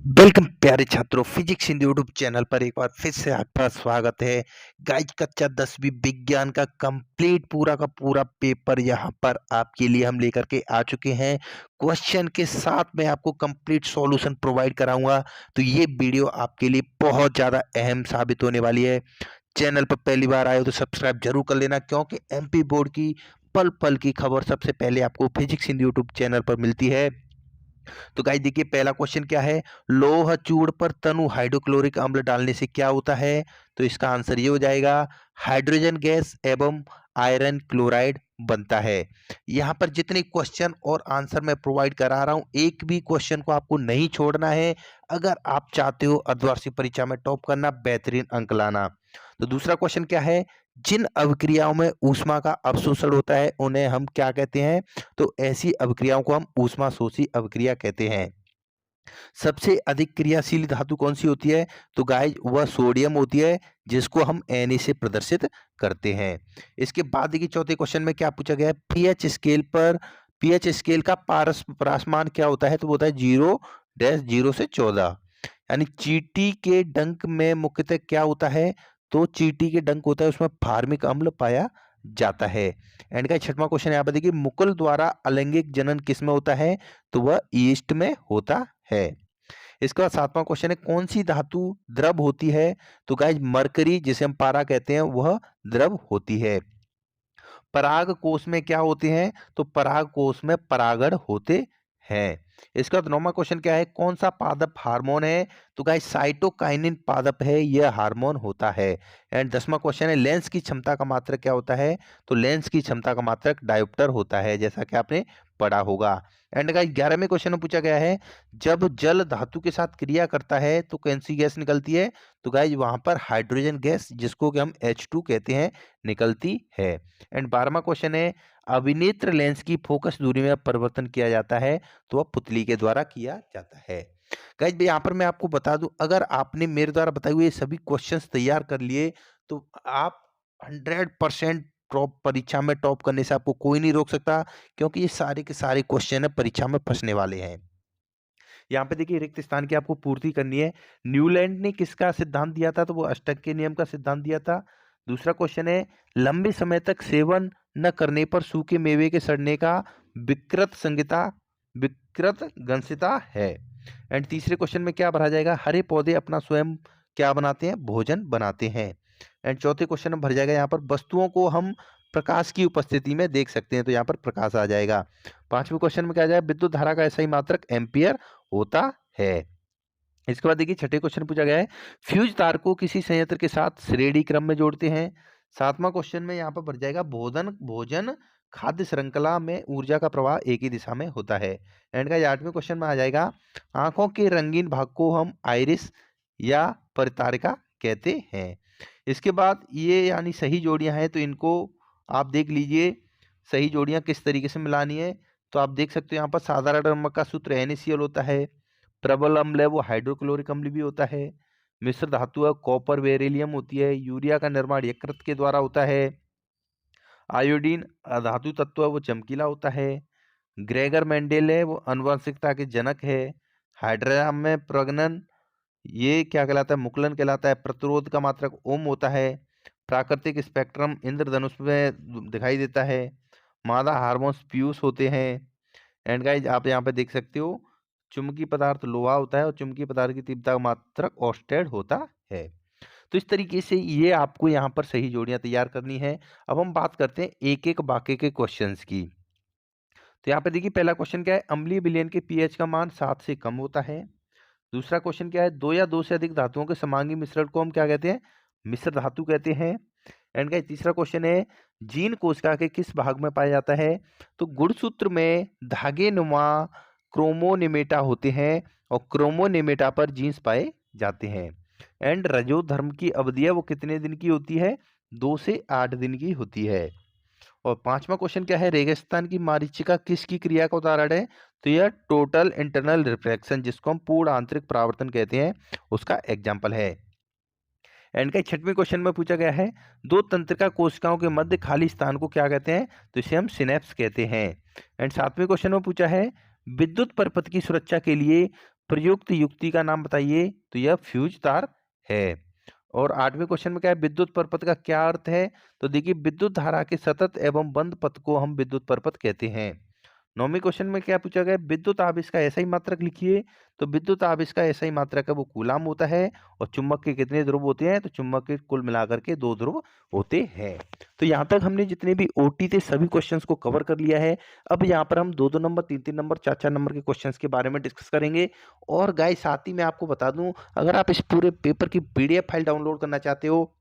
Welcome प्यारे छात्रों, physics in YouTube channel पर एक बार फिर से आपका स्वागत है। गाइस, कक्षा 10वीं विज्ञान का कंप्लीट पूरा का पूरा पेपर यहाँ पर आपके लिए हम लेकर के आ चुके हैं। क्वेश्चन के साथ मैं आपको कंप्लीट सॉल्यूशन प्रोवाइड कराऊंगा। तो ये वीडियो आपके लिए बहुत ज़्यादा अहम साबित होने वाली है। चैनल पर पहली बार आए हो तो सब्सक्राइब जरूर कर लेना, क्योंकि एमपी बोर्ड की पल पल की खबर सबसे पहले आपको फिजिक्स इन यूट्यूब चैनल पर मिलती है। तो गाइस देखिए, पहला क्वेश्चन क्या है। लोह चूड़ पर तनु हाइड्रोक्लोरिक अम्ल डालने से क्या होता है। तो इसका आंसर ये हो जाएगा, हाइड्रोजन गैस एवं आयरन क्लोराइड बनता है। यहाँ पर जितने क्वेश्चन और आंसर मैं प्रोवाइड करा रहा हूँ, एक भी क्वेश्चन को आपको नहीं छोड़ना है अगर आप चाहते हो अर्धवार्षिक परीक्षा में टॉप करना, बेहतरीन अंक लाना। तो दूसरा क्वेश्चन क्या है। जिन अभिक्रियाओं में ऊष्मा का अवशोषण होता है उन्हें हम क्या कहते हैं। तो ऐसी अभिक्रियाओं को हम ऊष्माशोषी अभिक्रिया कहते हैं। सबसे अधिक क्रियाशील धातु कौन सी होती है। तो गाइस वह सोडियम होती है, जिसको हम Na से प्रदर्शित करते हैं। इसके बाद देखिए, चौथे क्वेश्चन में क्या पूछा गया है। पीएच स्केल का पारसमान क्या होता है। तो वो होता है 0-0 से 14। यानी चींटी के डंक में मुख्यतः क्या होता है। तो चींटी के डंक होता है, उसमें फार्मिक अम्ल पाया जाता है। एंड का छठवां क्वेश्चन यहाँ पर देखिए, मुकुल द्वारा अलैंगिक जनन किसमें होता है। तो वह ईस्ट में होता है। इसके बाद सातवां क्वेश्चन है, कौन सी धातु द्रव होती है। तो गाइस मरकरी, जिसे हम पारा कहते हैं, वह द्रव होती है। पराग कोश में क्या होते हैं। तो पराग कोश में परागण होते हैं। इसका बाद नौवां क्वेश्चन क्या है, कौन सा पादप हार्मोन है। तो गाइस साइटोकाइनिन पादप है, यह हार्मोन होता है। एंड 10वां क्वेश्चन है, लेंस की क्षमता का मात्रक क्या होता है। तो लेंस की क्षमता का मात्रक डायोप्टर होता है, जैसा कि आपने पढ़ा होगा। एंड गाइस 11वें क्वेश्चन में पूछा गया है, जब जल धातु के साथ क्रिया करता है तो कौन सी गैस निकलती है। तो गाइस वहां पर हाइड्रोजन गैस, जिसको कि हम H2 कहते हैं, निकलती है। एंड 12वां क्वेश्चन है, अविनेत्र लेंस की फोकस दूरी में परिवर्तन किया जाता है। तो वह पुतली के द्वारा किया जाता है। गाइस यहाँ पर मैं आपको बता दूं, अगर आपने मेरे द्वारा बताए हुए सभी क्वेश्चंस तैयार कर लिए तो आप 100% टॉप परीक्षा में टॉप करने से आपको कोई नहीं रोक सकता, क्योंकि ये सारे के सारे क्वेश्चन है परीक्षा में फंसने वाले हैं। यहाँ पे देखिए, रिक्त स्थान की आपको पूर्ति करनी है। न्यूलैंड ने किसका सिद्धांत दिया था। तो वो अष्टक के नियम का सिद्धांत दिया था। दूसरा क्वेश्चन है, लंबे समय तक सेवन न करने पर सूखे मेवे के सड़ने का विकृत गंसिता है। एंड तीसरे क्वेश्चन में क्या भरा जाएगा, हरे पौधे अपना स्वयं क्या बनाते हैं, भोजन बनाते हैं। एंड चौथे क्वेश्चन में भर जाएगा, यहाँ पर वस्तुओं को हम प्रकाश की उपस्थिति में देख सकते हैं, तो यहाँ पर प्रकाश आ जाएगा। पांचवें क्वेश्चन में क्या जाएगा, विद्युत धारा का ऐसा ही मात्रक एम्पियर होता है। इसके बाद देखिए, छठे क्वेश्चन पूछा गया है, फ्यूज तार को किसी संयंत्र के साथ श्रेणी क्रम में जोड़ते हैं। सातवां क्वेश्चन में यहाँ पर भर जाएगा, भोजन खाद्य श्रृंखला में ऊर्जा का प्रवाह एक ही दिशा में होता है। एंड का 8वें क्वेश्चन में आ जाएगा, आंखों के रंगीन भाग को हम आइरिस या परितारिका कहते हैं। इसके बाद ये यानी सही जोड़ियां हैं, तो इनको आप देख लीजिए सही जोड़ियां किस तरीके से मिलानी है। तो आप देख सकते हो, यहाँ पर साधारण नमक का सूत्र NaCl होता है। प्रबल अम्ल है वो हाइड्रोक्लोरिक अम्ल भी होता है। मिश्र धातु है कॉपर बेरिलियम होती है। यूरिया का निर्माण यकृत के द्वारा होता है। आयोडीन अधातु तत्व है, वो चमकीला होता है। ग्रेगर मेंडेल है, वो अनुवांशिकता के जनक है। हाइड्रोजन में प्रगनन, ये क्या कहलाता है, मुकुलन कहलाता है। प्रतिरोध का मात्रक ओम होता है। प्राकृतिक स्पेक्ट्रम इंद्रधनुष में दिखाई देता है। मादा हार्मोन्स पीयूष होते हैं। एंड गाइज आप यहाँ पे देख सकते हो, चुंबकीय पदार्थ लोहा होता है और चुंबकीय पदार्थ की तीव्रता का मात्रक ऑर्स्टेड होता है। तो इस तरीके से ये आपको यहाँ पर सही जोड़ियां तैयार करनी है। अब हम बात करते हैं एक एक वाक्य के क्वेश्चंस की। तो यहाँ पे देखिए, पहला क्वेश्चन क्या है, अम्लीय विलयन के पीएच का मान 7 से कम होता है। दूसरा क्वेश्चन क्या है, दो या दो से अधिक धातुओं के समांगी मिश्रण को हम क्या कहते हैं, मिश्र धातु कहते हैं। एंड का तीसरा क्वेश्चन है, जीन कोशिका के किस भाग में पाया जाता है। तो गुणसूत्र में धागे नुमा क्रोमोनिमेटा होते हैं और क्रोमोनिमेटा पर जीन्स पाए जाते हैं। एंड रजोधर्म की अवधि है वो कितने दिन की होती है, 2 से 8 दिन की होती है। और पांचवा क्वेश्चन क्या है, रेगिस्तान की मारीचिका किसकी क्रिया का उदाहरण है। तो यह टोटल इंटरनल रिफ्लेक्शन, जिसको हम पूर्ण आंतरिक परावर्तन कहते हैं, उसका एग्जाम्पल है। एंड का 6वें क्वेश्चन में पूछा गया है, दो तंत्रिका कोशिकाओं के मध्य खाली स्थान को क्या कहते हैं। तो इसे हम सिनेप्स कहते हैं। एंड 7वें क्वेश्चन में पूछा है, विद्युत परिपथ की सुरक्षा के लिए प्रयुक्त युक्ति का नाम बताइए, तो यह फ्यूज तार है। और 8वें क्वेश्चन में क्या है, विद्युत परपथ का क्या अर्थ है? तो देखिए, विद्युत धारा के सतत एवं बंद पथ को हम विद्युत परपथ कहते हैं। 9वें क्वेश्चन में क्या पूछा गया, विद्युत आवेश का ऐसा ही मात्रक लिखिए। तो विद्युत आवेश का ऐसा ही मात्रक है वो कूलाम होता है। और चुंबक के कितने ध्रुव होते हैं? तो चुंबक के कुल मिलाकर के 2 ध्रुव होते हैं। तो यहाँ तक हमने जितने भी ओटी थे सभी क्वेश्चंस को कवर कर लिया है। अब यहाँ पर हम 2-2 नंबर, 3-3 नंबर, 4-4 नंबर के क्वेश्चंस के बारे में डिस्कस करेंगे। और गाइस साथ ही मैं आपको बता दूं, अगर आप इस पूरे पेपर की पीडीएफ फाइल डाउनलोड करना चाहते हो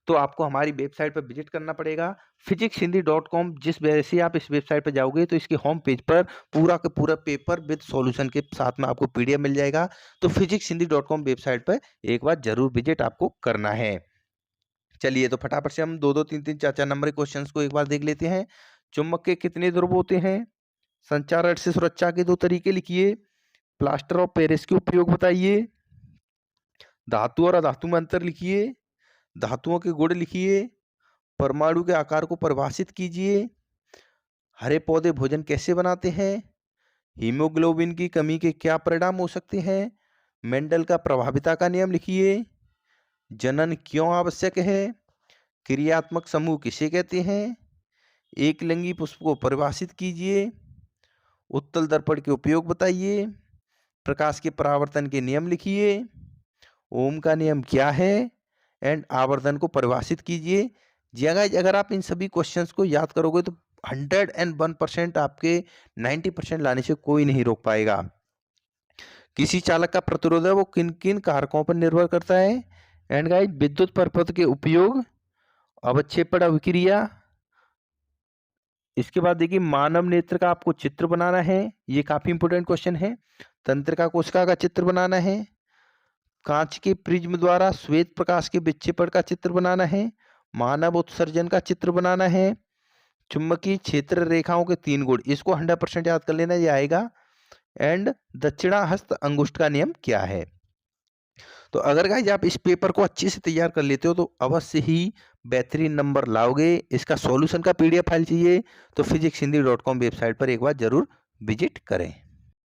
तो आपको हमारी वेबसाइट पर विजिट करना पड़ेगा physicshindy.com। जिस वजह से आप इस वेबसाइट पर जाओगे तो इसके होम पेज पर पूरा का पूरा पेपर विद सॉल्यूशन के साथ में आपको पीडीएफ मिल जाएगा। तो physicshindy.com वेबसाइट पर एक बार जरूर विजिट आपको करना है। चलिए, तो फटाफट से हम 2-2, 3-3, 4-4 नंबर के क्वेश्चंस को एक बार देख लेते हैं। चुंबक के कितने ध्रुव होते हैं? संचारण से सुरक्षा के 2 तरीके लिखिए। प्लास्टर ऑफ पेरिस के उपयोग बताइए। धातु और अधातु में अंतर लिखिए। धातुओं के गुण लिखिए। परमाणु के आकार को परिभाषित कीजिए। हरे पौधे भोजन कैसे बनाते हैं? हीमोग्लोबिन की कमी के क्या परिणाम हो सकते हैं? मेंडल का प्रभाविता का नियम लिखिए। जनन क्यों आवश्यक है? क्रियात्मक समूह किसे कहते हैं? एक लिंगी पुष्प को परिभाषित कीजिए। उत्तल दर्पण के उपयोग बताइए। प्रकाश के परावर्तन के नियम लिखिए। ओम का नियम क्या है? एंड आवर्धन को परिभाषित कीजिए। जी गाइस, अगर आप इन सभी क्वेश्चंस को याद करोगे तो 101% आपके 90% लाने से कोई नहीं रोक पाएगा। किसी चालक का प्रतिरोध है वो किन किन कारकों पर निर्भर करता है? एंड गाइस, विद्युत परपथ के उपयोग, अवक्षेपण अभिक्रिया। इसके बाद देखिए, मानव नेत्र का आपको चित्र बनाना है, ये काफी इंपोर्टेंट क्वेश्चन है। तंत्रिका कोशिका का चित्र बनाना है। कांच के प्रिज्म द्वारा श्वेत प्रकाश के विक्षेपण का चित्र बनाना है। मानव उत्सर्जन का चित्र बनाना है। चुंबकीय क्षेत्र रेखाओं के 3 गुण, इसको 100% याद कर लेना, ये आएगा। एंड दक्षिणाहस्त अंगुष्ठ का नियम क्या है? तो अगर गाइस आप इस पेपर को अच्छे से तैयार कर लेते हो तो अवश्य ही बेहतरीन नंबर लाओगे। इसका सॉल्यूशन का पीडीएफ फाइल चाहिए तो physicshindy.com वेबसाइट पर एक बार जरूर विजिट करें।